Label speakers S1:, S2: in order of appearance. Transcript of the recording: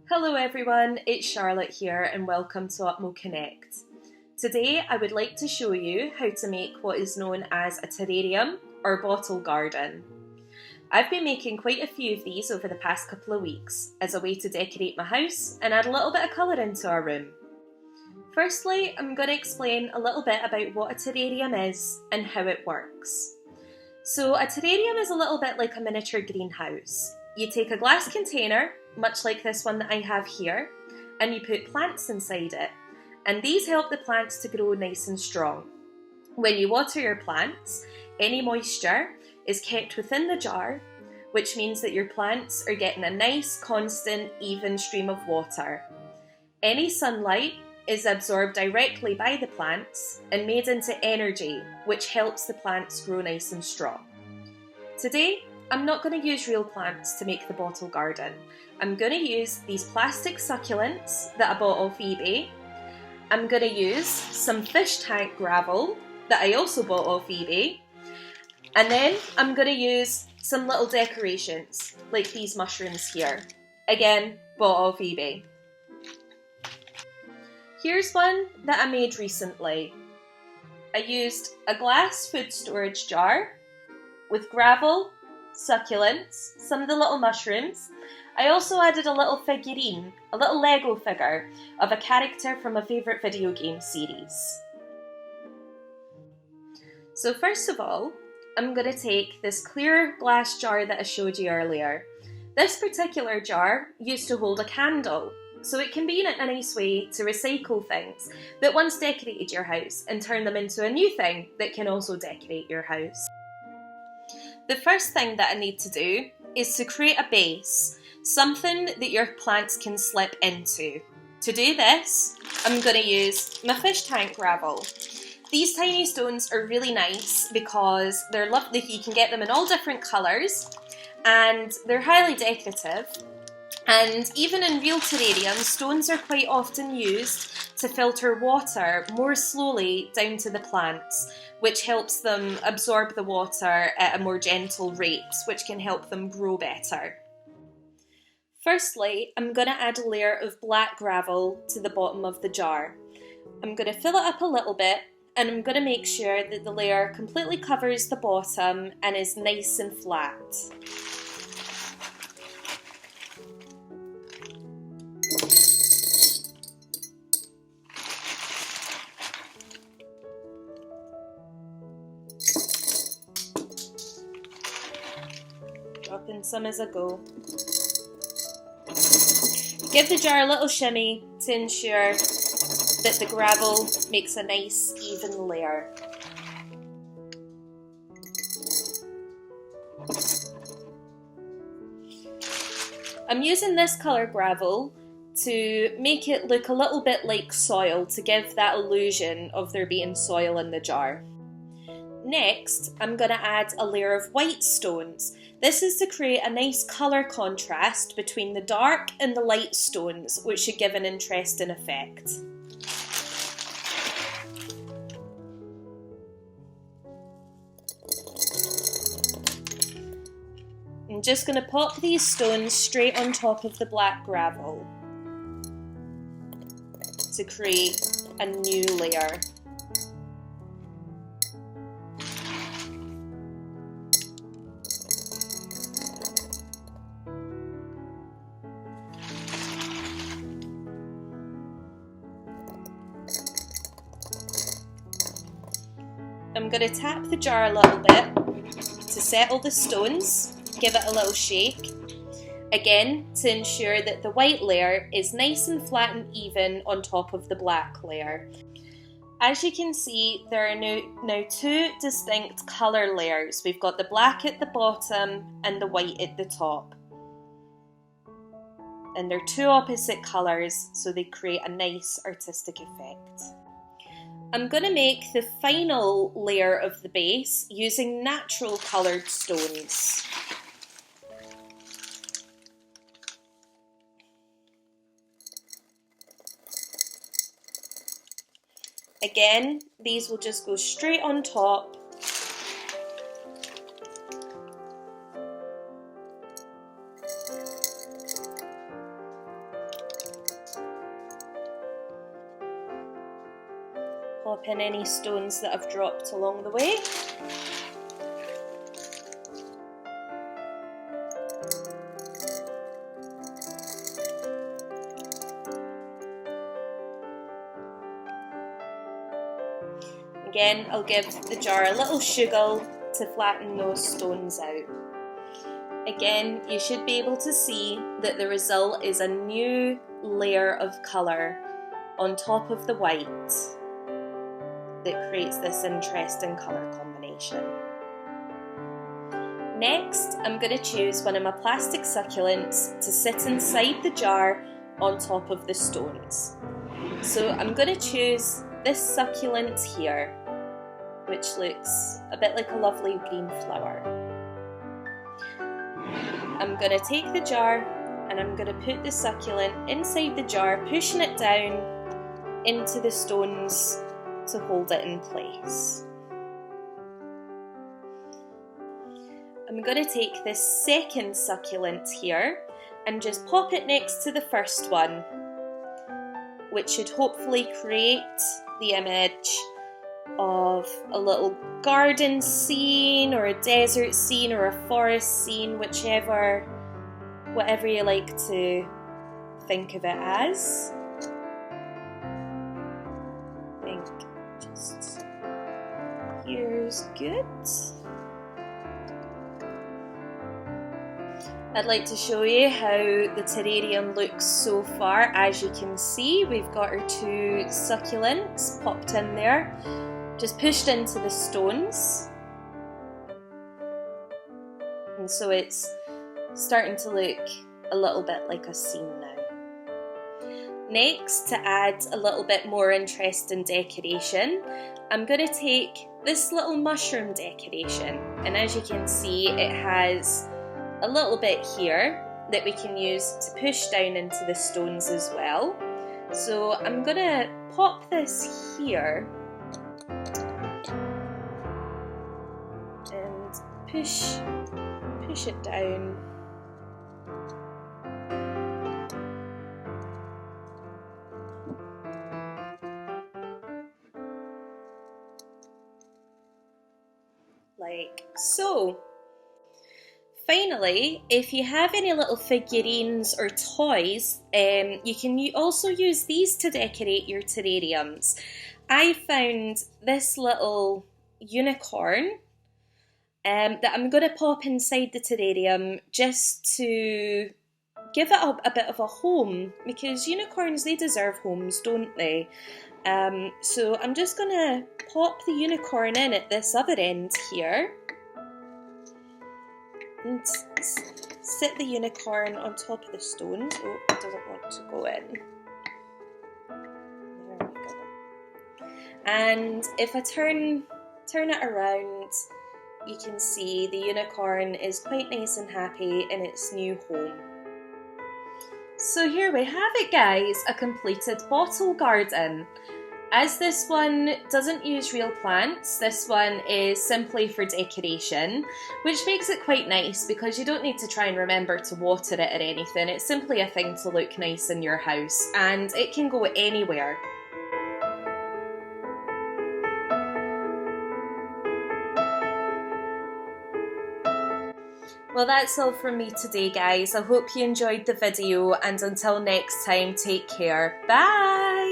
S1: Hello everyone, it's Charlotte here and welcome to Upmo Connect. Today I would like to show you how to make what is known as a terrarium or bottle garden. I've been making quite a few of these over the past couple of weeks as a way to decorate my house and add a little bit of colour into our room. Firstly, I'm going to explain a little bit about what a terrarium is and how it works. So a terrarium is a little bit like a miniature greenhouse. You take a glass container, much like this one that I have here, and you put plants inside it. And these help the plants to grow nice and strong. When you water your plants, any moisture is kept within the jar, which means that your plants are getting a nice, constant, even stream of water. Any sunlight is absorbed directly by the plants and made into energy, which helps the plants grow nice and strong. Today, I'm not going to use real plants to make the bottle garden. I'm going to use these plastic succulents that I bought off eBay. I'm going to use some fish tank gravel that I also bought off eBay. And then I'm going to use some little decorations, like these mushrooms here. Again, bought off eBay. Here's one that I made recently. I used a glass food storage jar with gravel, succulents, some of the little mushrooms. I also added a little figurine, a little Lego figure of a character from a favourite video game series. So first of all, I'm going to take this clear glass jar that I showed you earlier. This particular jar used to hold a candle, so it can be a nice way to recycle things that once decorated your house and turn them into a new thing that can also decorate your house. The first thing that I need to do is to create a base, something that your plants can slip into. To do this, I'm going to use my fish tank gravel. These tiny stones are really nice because they're lovely. You can get them in all different colours and they're highly decorative. And even in real terrariums, stones are quite often used to filter water more slowly down to the plants, which helps them absorb the water at a more gentle rate, which can help them grow better. Firstly, I'm going to add a layer of black gravel to the bottom of the jar. I'm going to fill it up a little bit, and I'm going to make sure that the layer completely covers the bottom and is nice and flat. Drop in some as I go. Give the jar a little shimmy to ensure that the gravel makes a nice even layer. I'm using this colour gravel to make it look a little bit like soil, to give that illusion of there being soil in the jar. Next, I'm going to add a layer of white stones. This is to create a nice colour contrast between the dark and the light stones, which should give an interesting effect. I'm just going to pop these stones straight on top of the black gravel to create a new layer. I'm going to tap the jar a little bit to settle the stones, give it a little shake, again to ensure that the white layer is nice and flat and even on top of the black layer. As you can see, there are now two distinct colour layers. We've got the black at the bottom and the white at the top. And they're two opposite colours, so they create a nice artistic effect. I'm going to make the final layer of the base using natural coloured stones. Again, these will just go straight on top. pop in any stones that I've dropped along the way. Again, I'll give the jar a little shuggle to flatten those stones out. Again, you should be able to see that the result is a new layer of colour on top of the white that creates this interesting colour combination. Next, I'm going to choose one of my plastic succulents to sit inside the jar on top of the stones. So I'm going to choose this succulent here, which looks a bit like a lovely green flower. I'm going to take the jar and I'm going to put the succulent inside the jar, pushing it down into the stones to hold it in place. I'm going to take this second succulent here and just pop it next to the first one, which should hopefully create the image of a little garden scene or a desert scene or a forest scene, whatever you like to think of it as. I think just here's good. I'd like to show you how the terrarium looks so far. As you can see, we've got our two succulents popped in there, just pushed into the stones. And so it's starting to look a little bit like a scene now. Next, to add a little bit more interest and decoration, I'm going to take this little mushroom decoration. And as you can see, it has a little bit here that we can use to push down into the stones as well. So I'm going to pop this here and push it down. Like so. Finally, if you have any little figurines or toys, you can also use these to decorate your terrariums. I found this little unicorn that I'm going to pop inside the terrarium just to give it a bit of a home, because unicorns, they deserve homes, don't they? So I'm just going to pop the unicorn in at this other end here. And sit the unicorn on top of the stones. Oh, it doesn't want to go in. There we go. And if I turn it around, you can see the unicorn is quite nice and happy in its new home. So here we have it, guys, a completed bottle garden. As this one doesn't use real plants, this one is simply for decoration, which makes it quite nice because you don't need to try and remember to water it or anything. It's simply a thing to look nice in your house, and it can go anywhere. Well, that's all from me today, guys. I hope you enjoyed the video, and until next time, take care. Bye!